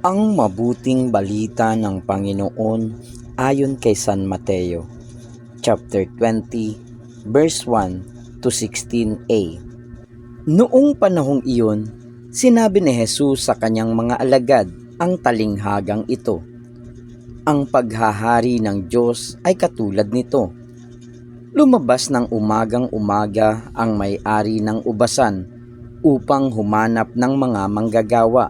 Ang mabuting balita ng Panginoon ayon kay San Mateo, chapter 20, verse 1 to 16a. Noong panahong iyon, sinabi ni Jesus sa kanyang mga alagad ang talinghagang ito. Ang paghahari ng Diyos ay katulad nito. Lumabas ng umagang-umaga ang may-ari ng ubasan upang humanap ng mga manggagawa.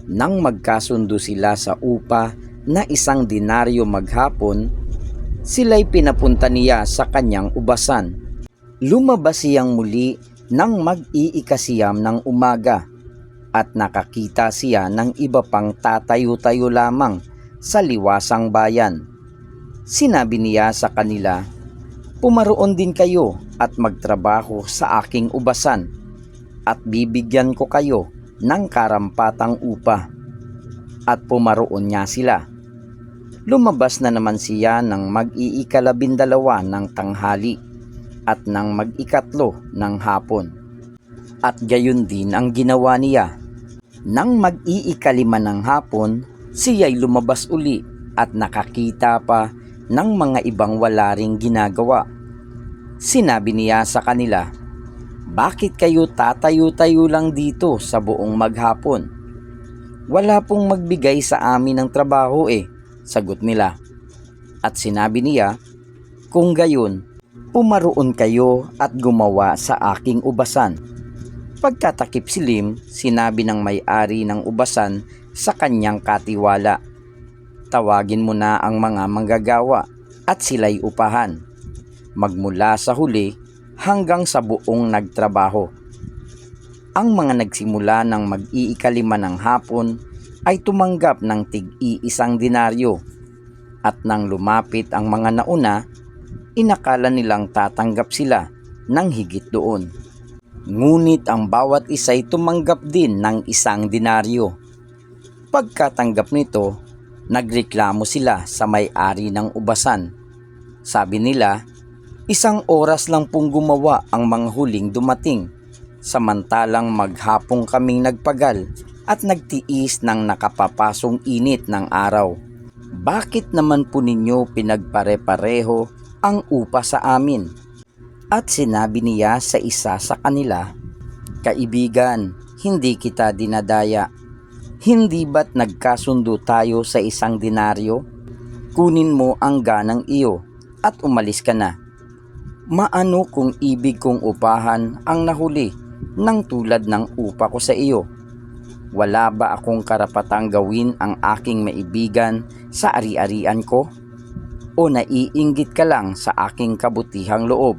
Nang magkasundo sila sa upa na 1 denaryo maghapon, sila'y pinapunta niya sa kanyang ubasan. Lumabas siyang muli nang mag-iikasiyam ng umaga at nakakita siya ng iba pang tatayo-tayo lamang sa liwasang bayan. Sinabi niya sa kanila, "Pumaroon din kayo at magtrabaho sa aking ubasan at bibigyan ko kayo ng karampatang upa." At pumaroon niya sila. Lumabas na naman siya ng mag-iikalabindalawa ng tanghali at ng mag-ikatlo ng hapon. At gayon din ang ginawa niya. Nang mag-iikalima ng hapon, siya'y lumabas uli at nakakita pa ng mga ibang wala ring ginagawa. Sinabi niya sa kanila, "Bakit kayo tatayo-tayo lang dito sa buong maghapon? Wala pong magbigay sa amin ng trabaho sagot nila. At sinabi niya, "Kung gayon, pumaroon kayo at gumawa sa aking ubasan." Pagkatakip silim, sinabi ng may-ari ng ubasan sa kanyang katiwala, "Tawagin mo na ang mga manggagawa at sila'y upahan, magmula sa huli hanggang sa buong nagtrabaho." Ang mga nagsimula ng mag-iikalima ng hapon ay tumanggap ng tig-1 denaryo, at nang lumapit ang mga nauna, inakala nilang tatanggap sila ng higit doon. Ngunit ang bawat isa'y tumanggap din ng 1 denaryo. Pagkatanggap nito, nagreklamo sila sa may-ari ng ubasan. Sabi nila, "1 oras lang pong gumawa ang mga huling dumating, samantalang maghapong kaming nagpagal at nagtiis ng nakapapasong init ng araw. Bakit naman po ninyo pinagpare-pareho ang upa sa amin?" At sinabi niya sa isa sa kanila, "Kaibigan, hindi kita dinadaya. Hindi ba't nagkasundo tayo sa 1 denaryo? Kunin mo ang ganang iyo at umalis ka na. Maano kung ibig kong upahan ang nahuli ng tulad ng upa ko sa iyo? Wala ba akong karapatang gawin ang aking maibigan sa ari-arian ko? O naiinggit ka lang sa aking kabutihang loob?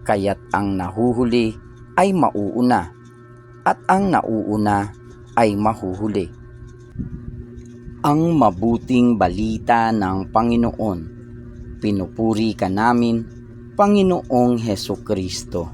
Kaya't ang nahuhuli ay mauuna, at ang nauuna ay mahuhuli." Ang mabuting balita ng Panginoon. Pinupuri ka namin, Panginoong Hesukristo.